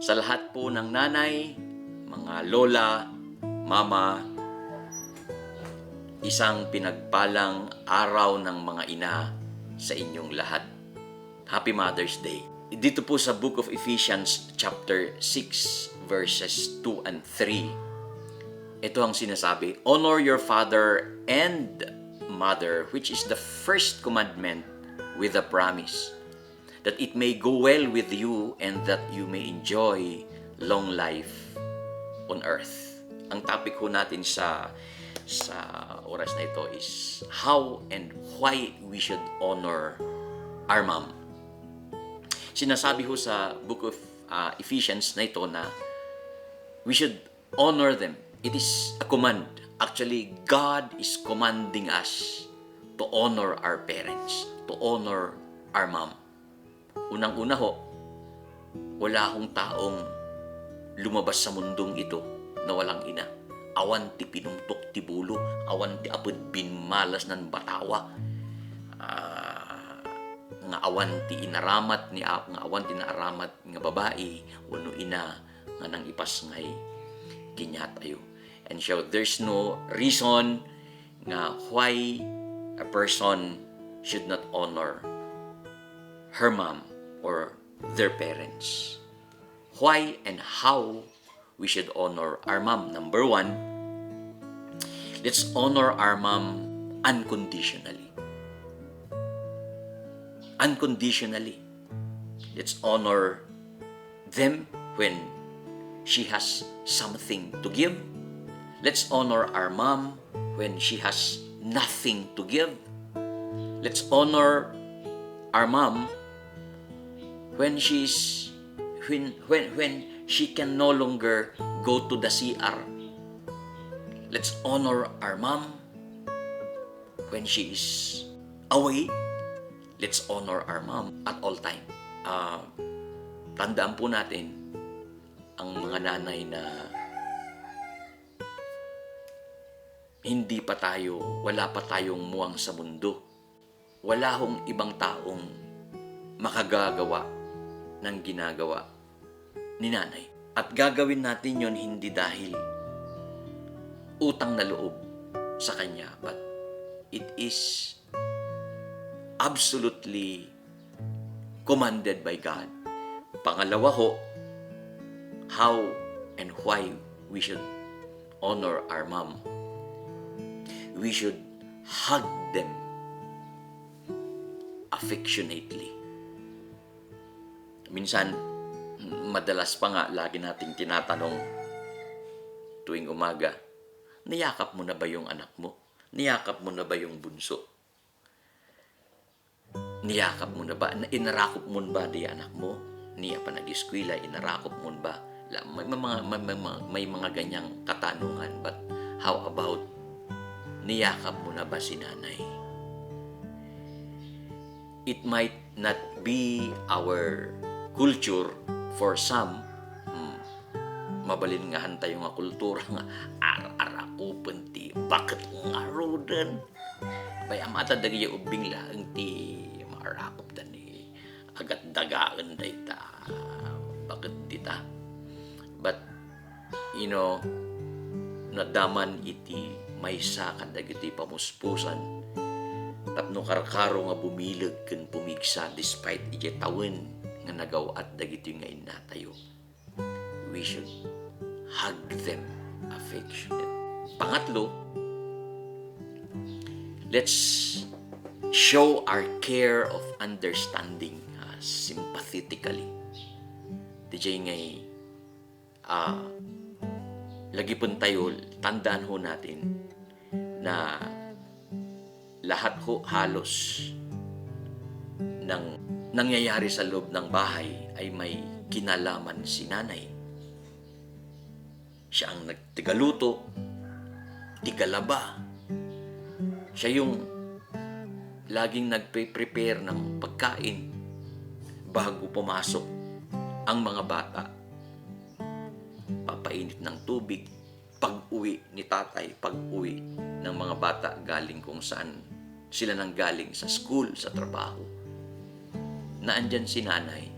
Sa lahat po ng nanay, mga lola, mama, isang pinagpalang araw ng mga ina sa inyong lahat. Happy Mother's Day. Dito po sa Book of Ephesians chapter 6 verses 2 and 3. Ito ang sinasabi, honor your father and mother, which is the first commandment with a promise, that it may go well with you and that you may enjoy long life on earth. Ang topic ko natin sa oras na ito is how and why we should honor our mom. Sinasabi ho sa Book of Ephesians na ito na we should honor them. It is a command. Actually, God is commanding us to honor our parents, to honor our mom. Unang-una ho, wala akong taong lumabas sa mundong ito na walang ina. Awan ti pinumtok ti bulo, awan ti apod binmalas ng batawa. Nga awan ti inaramat ni nga awan ti naaramat nga babae uno ina nga nang ipas ngay kinyatayo. And so there's no reason nga why a person should not honor her mom or their parents. Why and how we should honor our mom? Number one, let's honor our mom unconditionally. Unconditionally. Let's honor them when she has something to give. Let's honor our mom when she has nothing to give. Let's honor our mom when she can no longer go to the CR. Let's honor our mom when she is away. Let's honor our mom at all time. Tandaan po natin ang mga nanay na wala pa tayong muwang sa mundo. Wala hong ibang taong makagagawa ng ginagawa ni nanay. At gagawin natin yon hindi dahil utang na loob sa kanya, but it is absolutely commanded by God. Pangalawa ho, how and why we should honor our mom. We should hug them affectionately. Minsan, madalas pa nga, lagi nating tinatanong tuwing umaga, niyakap mo na ba yung anak mo? Niyakap mo na ba yung bunso? Niyakap mo na ba? Inarakop mo ba di anak mo? Niya pa nag-eskwela, inarakop mo ba? May mga ganyang katanungan. But how about niyakap mo na ba si nanay? It might not be our culture for some. Mabalin nga hanta yung kultura nga ar-arakupan ti bakit nga rodan. Bay amata dagi yung ubing laang ti maarakop da ni agat dagaan da ita. Bakit dita? But, nadaman iti maysa kan dagiti pamuspusan. Tapno karkaro nga bumilag ken pumigsa despite iti tawen nga nagawaat dagiti nga inatayo. We should hug them affectionate. Pangatlo, let's show our care of understanding sympathetically. DJ ngay lagi pun tayo, tandaan ho natin na lahat ho halos ng nangyayari sa loob ng bahay ay may kinalaman si nanay. Siya ang nagtigaluto, tigalaba. Siya yung laging nagpe-prepare ng pagkain bago pumasok ang mga bata. Papainit ng tubig, pag-uwi ni tatay, pag-uwi ng mga bata galing kung saan sila nang galing sa school, sa trabaho. Naandyan si nanay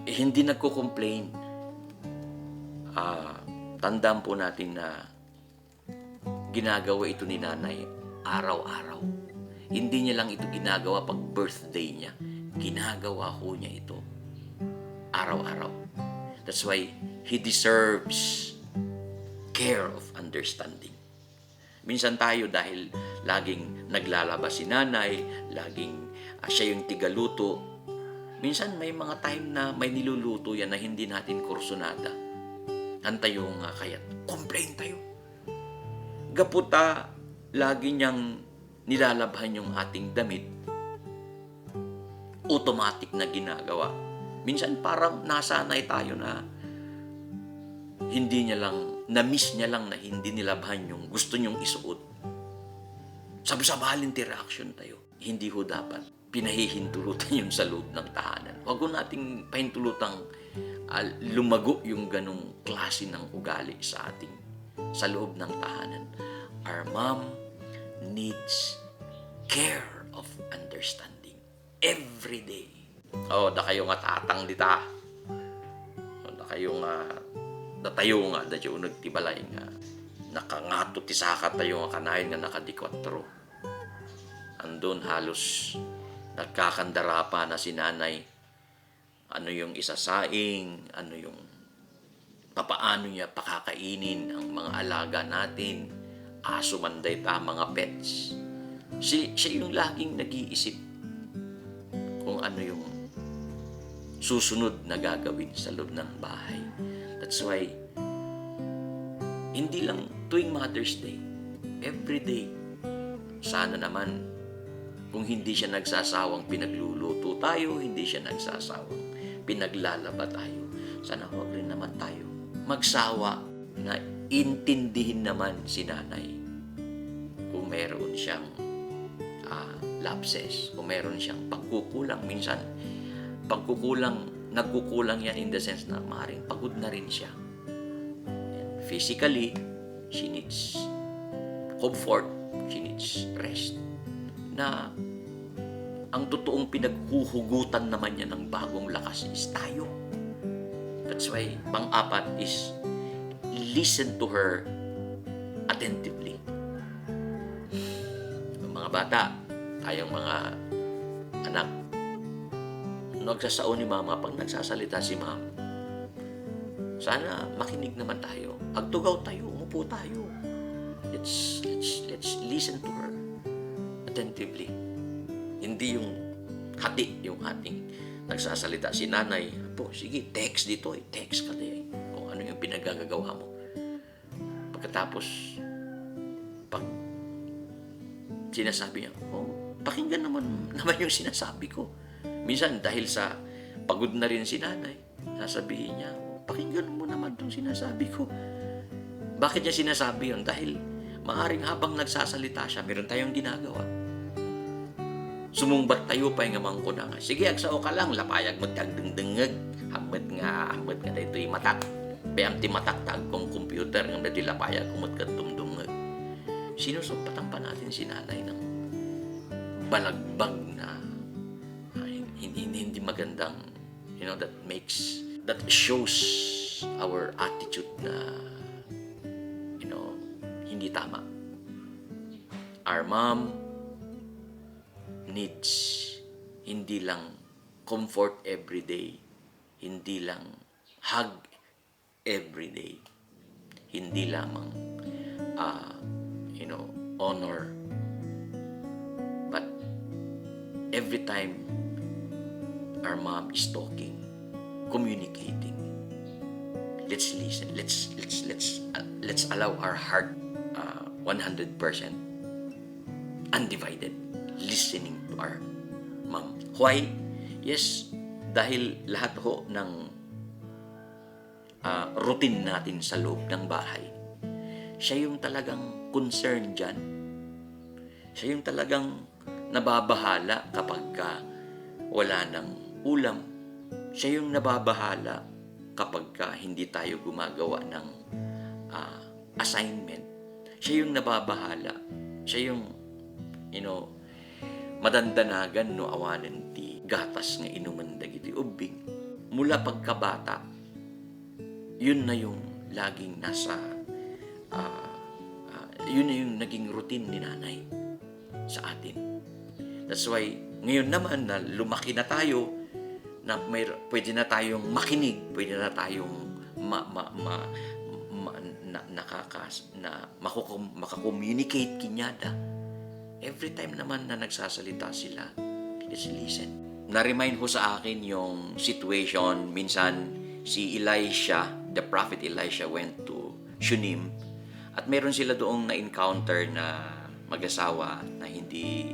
hindi nagko-complain. Tandaan po natin na ginagawa ito ni nanay araw-araw. Hindi niya lang ito ginagawa pag birthday niya. Ginagawa ho niya ito araw-araw. That's why he deserves care of understanding. Minsan tayo dahil laging naglalabas si nanay, laging siya yung tigaluto. Minsan may mga time na may niluluto yan na hindi natin kursunada. Tayo nga kaya complain tayo. Gaputa, lagi niyang nilalabhan yung ating damit. Automatic na ginagawa. Minsan parang nasanay tayo na hindi niya lang, na-miss niya lang na hindi nilabhan yung gusto niyong isuot. Sabsabalin interaction tayo. Hindi ho dapat pinahihintulutan yung sa loob ng tahanan. Huwag ho nating pahintulutang lumago yung ganong klase ng ugali sa sa loob ng tahanan. Our mom needs care of understanding every day. Da kayo nga tatang dita. Da kayo nga datayo nga da yung nagtibalay nga nakangato ti saka tayo nga kanayon nga nakadikwatro. Andun halos nagkakandara pa na si nanay. Ano yung isasaing, ano yung papaano niya pakakainin ang mga alaga natin, aso manday ta, mga pets. Siya yung laging nag-iisip kung ano yung susunod na gagawin sa loob ng bahay. That's why, hindi lang tuwing Mother's Day, every day, sana naman, kung hindi siya nagsasawang pinagluluto tayo, hindi siya nagsasawang pinaglalaba tayo, sana huwag rin naman tayo magsawa na intindihin naman si nanay kung meron siyang lapses, kung meron siyang pagkukulang. Minsan, nagkukulang yan in the sense na maaaring pagod na rin siya. And physically, she needs comfort, she needs rest. Na ang totoong pinaghuhugutan naman niya ng bagong lakas is tayo. That's why, pang-apat is listen to her attentively. Mga bata, tayong mga anak, nagsasaon ni mama pag nagsasalita si ma'am. Sana makinig naman tayo. Agtugaw tayo, umupo tayo. Let's listen to her attentively. Hindi yung hati yung ating nagsasalita si nanay. Po, sige, text dito, text ka din. Kung ano yung pinagagagawa mo. Pagkatapos, pag sinasabi niya, pakinggan naman yung sinasabi ko. Minsan, dahil sa pagod na rin si nanay, sasabihin niya, pakinggan mo naman itong sinasabi ko. Bakit niya sinasabi yun? Dahil maaaring habang nagsasalita siya, meron tayong ginagawa. Sumumbat tayo pa yung amang ko na nga. Sige, agsao ka lang, lapayag magtagdengdengeg. Hamad nga dito yung matak. Bayam ti matak tag kong computer, nga dito lapayag kumot ka dumdungeg. Sinusumpatan pa natin si nanay ng balagbag na hindi magandang, that shows our attitude na, hindi tama. Our mom needs hindi lang comfort every day, hindi lang hug every day, hindi lamang honor, but every time our mom is talking, communicating, let's listen, let's allow our heart 100% undivided listening to our mom. Why? Yes, dahil lahat ho ng routine natin sa loob ng bahay, siya yung talagang concerned dyan. Siya yung talagang nababahala kapag wala ng ulam. Siya yung nababahala kapag hindi tayo gumagawa ng assignment. Siya yung nababahala. Siya yung, madandanagan no awanan ti gatas nga inuman dagiti ubing. mula pagkabata, yun na yung laging yun na yung naging routine ni nanay sa atin. That's why, ngayon naman na lumaki na tayo, na pwede na tayong makinig, pwede na tayong makakommunicate kinyada. Every time naman na nagsasalita sila, just listen. Na-remind ko sa akin yung situation, minsan si Elisha, the prophet Elisha went to Shunem, at meron sila doong na-encounter na mag-asawa na hindi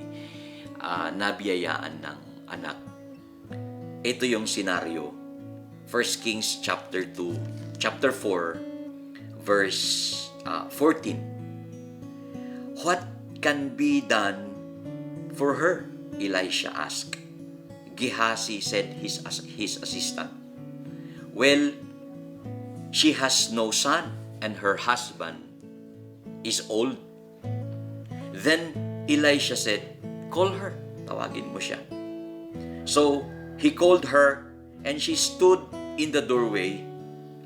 nabiyayaan ng anak. Ito yung scenario. 1 Kings chapter 4, verse 14. What can be done for her? Elisha asked. Gehazi said his assistant. Well, she has no son and her husband is old. Then Elisha said, call her. Tawagin mo siya. So he called her and she stood in the doorway.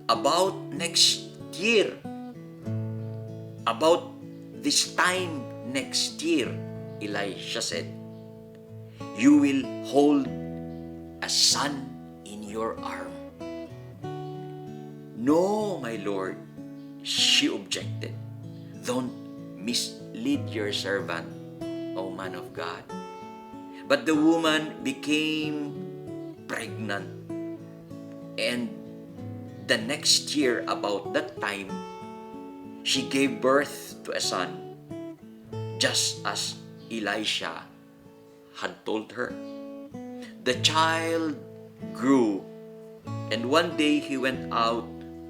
About next year, about this time next year, Elisha said, you will hold a son in your arm. No, my Lord, she objected. Don't mislead your servant, O man of God. But the woman became pregnant, and the next year, about that time, she gave birth to a son, just as Elisha had told her. The child grew, and one day he went out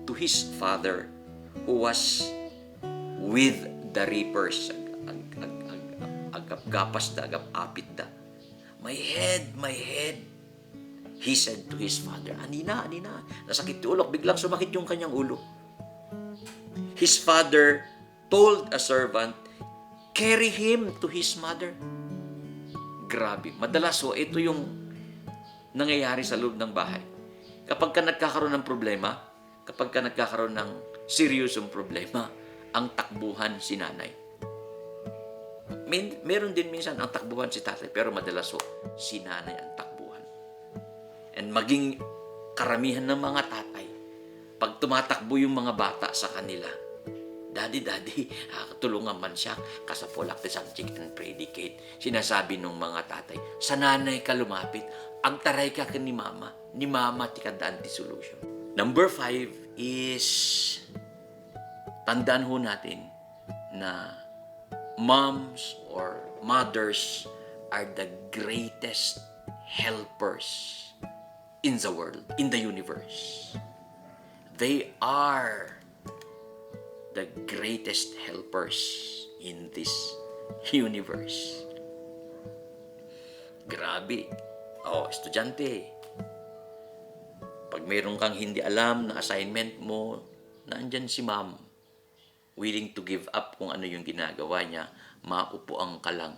to his father, who was with the reapers. Agap-gapas da, agap-apit da. My head, he said to his father. Anina, nasakit yung ulo. Biglang sumakit yung kanyang ulo. His father told a servant, carry him to his mother. Grabe. Madalas, ito yung nangyayari sa loob ng bahay. Kapag ka nagkakaroon ng problema, kapag ka nagkakaroon ng seryosong problema, ang takbuhan si nanay. Meron din minsan ang takbuhan si tatay, pero madalas si nanay ang takbuhan. And maging karamihan ng mga tatay, pag tumatakbo yung mga bata sa kanila, Daddy, tulungan man siya, kasapolak the subject and predicate. Sinasabi ng mga tatay, sa nanay ka lumapit, agtaray ka ni mama tikadaan ti solution. Number 5 is, tandaan ho natin na moms or mothers are the greatest helpers in the world, in the universe. They are the greatest helpers in this universe. Grabe. Estudyante, pag mayroon kang hindi alam na assignment mo, nandyan si ma'am, willing to give up kung ano yung ginagawa niya, maupuan ka lang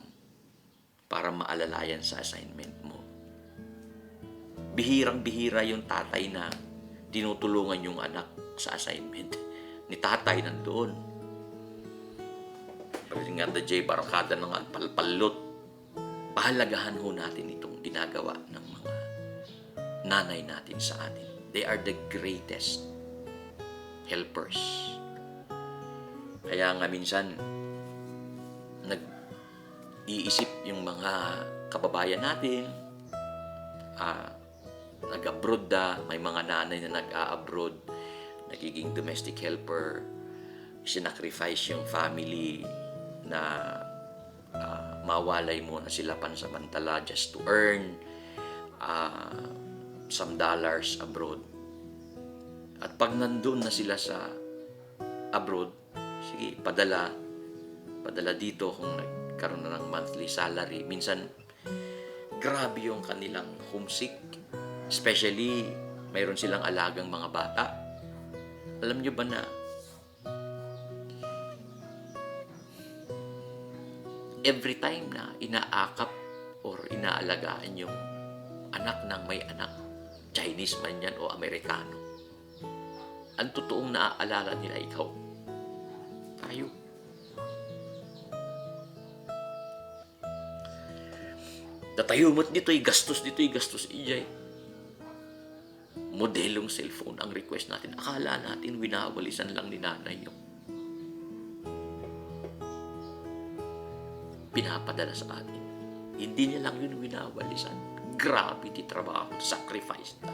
para maalalayan sa assignment mo. Bihirang-bihira yung tatay na tinutulungan yung anak sa assignment. Ni tatay nandoon. Palingan na Jay, barangkada ng agpalpalot. Pahalagahan ho natin itong ginagawa ng mga nanay natin sa atin. They are the greatest helpers. Kaya nga minsan, nag-iisip yung mga kababayan natin, nag-abroad may mga nanay na nag-a-abroad, nagiging domestic helper, sinacrifice yung family na mawalay muna sila pansamantala just to earn some dollars abroad. At pag nandun na sila sa abroad, sige, padala dito kung nagkaroon na ng monthly salary. Minsan, grabe yung kanilang homesick. Especially, mayroon silang alagang mga bata. Alam nyo ba na every time na inaakap or inaalagaan yung anak ng may anak, Chinese man yan o Amerikano. Ang totoong naaalala nila ikaw. Tayo. Natayo mo't dito'y gastos, ijay. Modelong cellphone ang request natin. Akala natin winawalisan lang ni nanay yung pinapadala sa atin. Hindi niya lang yun winawalisan. Grabe di trabaho, sacrifice na.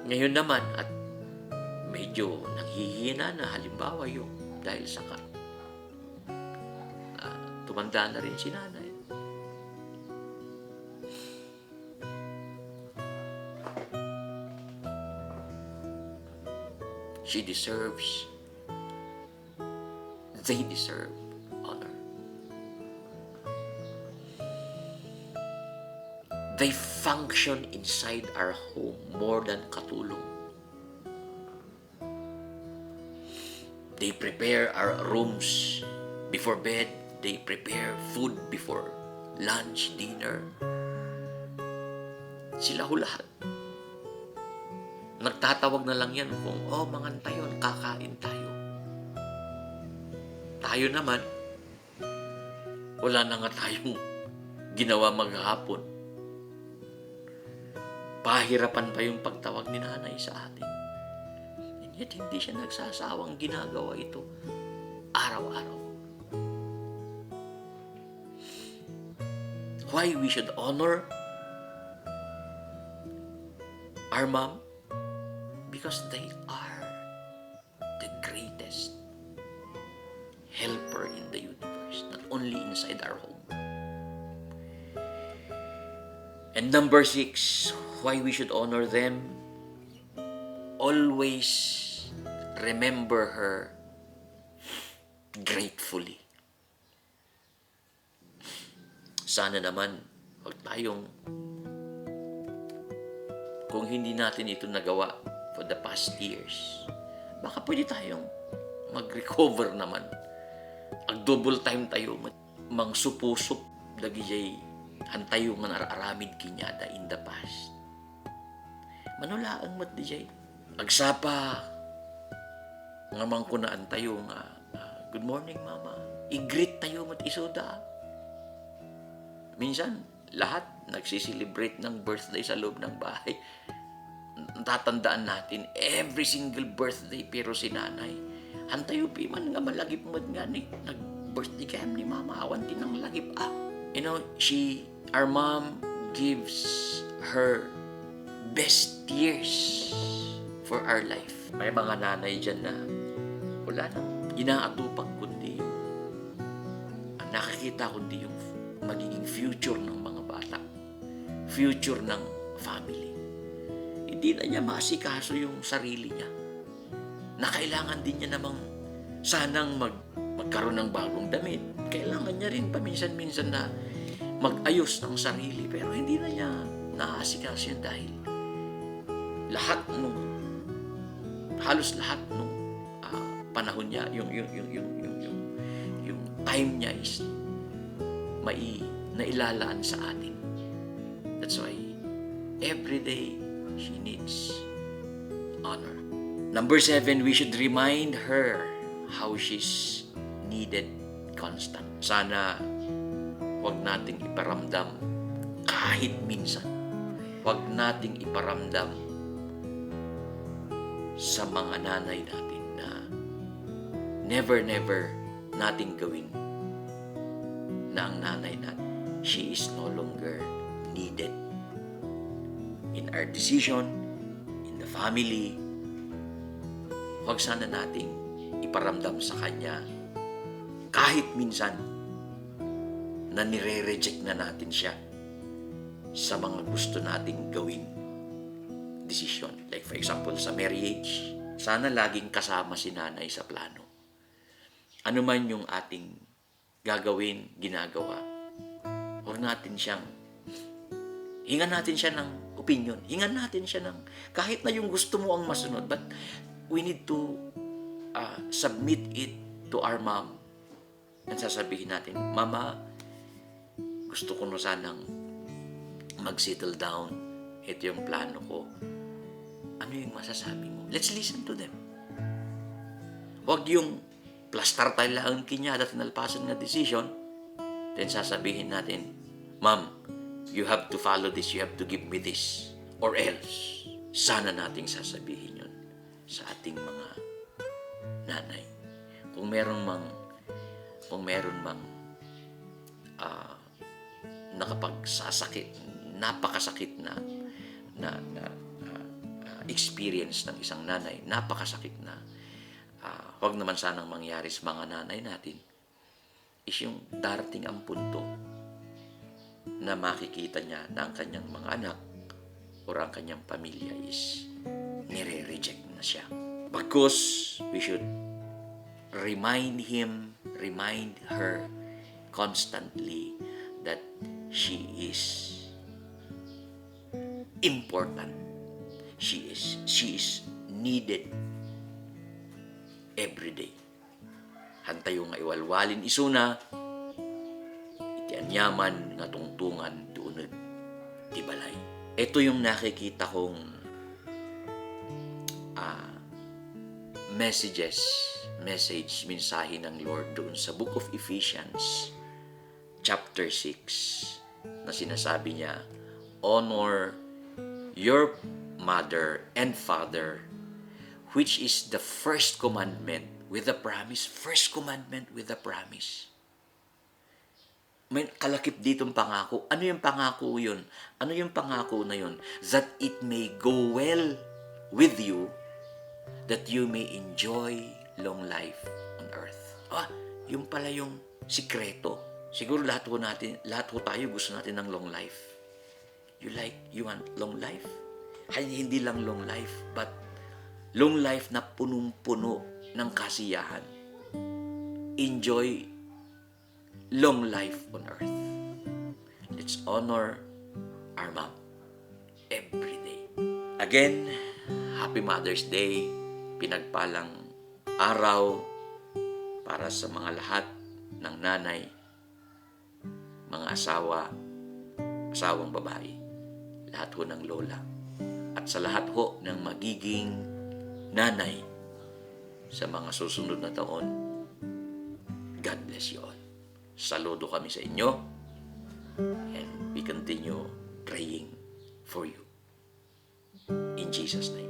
Ngayon naman, at medyo nanghihina na, halimbawa yung dahil sa tumanda na rin si nanay. She deserves, they deserve honor. They function inside our home more than katulong. They prepare our rooms before bed. They prepare food before lunch, dinner. Sila ho lahat. Nagtatawag na lang yan kung, mangan tayo, kakain tayo. Tayo naman, wala na nga tayong ginawa maghapon. Pahirapan pa yung pagtawag ni nanay sa atin. And yet, hindi siya nagsasawang ginagawa ito araw-araw. Why we should honor our mom? Because they are the greatest helper in the universe, not only inside our home. And number 6, why we should honor them? Always remember her gratefully. Sana naman, huwag tayong, kung hindi natin ito nagawa for the past years, baka pwede tayong mag-recover naman. Ag-double time tayo, mang supusup, dagijay, hantayo nga nararamid kinyada in the past. Manulaang mat dijay. Agsapa, nga mang kunaan tayo nga, good morning mama, i-greet tayo mat isoda. Minsan, lahat nagsiselebrate ng birthday sa loob ng bahay. Tatandaan natin every single birthday, pero si nanay hantayo pi man nga malagip mo nga ni nag-birthday kayam ni mama, awan din ang lagip our mom gives her best years for our life. May mga nanay dyan na wala nang inaatupag kundi yung nakakita kundi yung magiging future ng mga bata, future ng family. Hindi na niya maasikaso yung sarili niya, na kailangan din niya namang sanang magkaroon ng bagong damit. Kailangan niya rin paminsan-minsan na mag-ayos ng sarili, pero hindi na niya naasikaso yun dahil halos lahat nung panahon niya, yung time niya is nailalaan sa atin. That's why every day she needs honor. Number 7, we should remind her how she's needed constant. Sana wag nating iparamdam kahit minsan. Wag nating iparamdam sa mga nanay natin na never nating gawin na ang nanay natin, she is no longer needed in our decision, in the family. Huwag sana nating iparamdam sa kanya kahit minsan na nire-reject na natin siya sa mga gusto nating gawing decision. Like for example, sa marriage, sana laging kasama si nanay sa plano. Ano man yung ating gagawin, ginagawa, huwag natin siyang, hingan natin siya ng opinion, hingan natin siya ng, kahit na yung gusto mo ang masunod, but we need to submit it to our mom. And sasabihin natin, Mama, gusto ko na sanang mag-settle down ito yung plano ko. Ano yung masasabi mo? Let's listen to them. Huwag yung plastar tayo lang kinyada at nalpasan na decision, then sasabihin natin, Ma'am, you have to follow this, you have to give me this, or else. Sana nating sasabihin yun sa ating mga nanay. Kung meron mang nakapagsasakit, napakasakit na experience ng isang nanay, napakasakit na huwag naman sanang mangyari sa mga nanay natin, is yung darating ang punto na makikita niya na ang kanyang mga anak o ang kanyang pamilya is nire-reject na siya. Because we should remind her constantly that she is important. She is needed every day. Hantayo nga iwalwalin isuna, iti anyaman nga tungtungan tuunod ti balay. Ito yung nakikita kong mensahe ng Lord doon sa Book of Ephesians, chapter 6, na sinasabi niya, honor your mother and father, which is the first commandment with a promise. First commandment with a promise. May kalakip ditong pangako. Ano yung pangako yun? Ano yung pangako na yun? That it may go well with you, that you may enjoy long life on earth. Yung pala yung sikreto. Siguro lahat ho tayo gusto natin ng long life. You want long life? Hindi lang long life, but long life na punong-puno ng kasiyahan. Enjoy long life on earth. Let's honor our mom every day. Again, Happy Mother's Day. Pinagpalang araw para sa mga lahat ng nanay, mga asawang babae, lahat ho ng lola, at sa lahat ho ng magiging nanay sa mga susunod na taon. God bless you all. Saludo kami sa inyo, and we continue praying for you. In Jesus' name.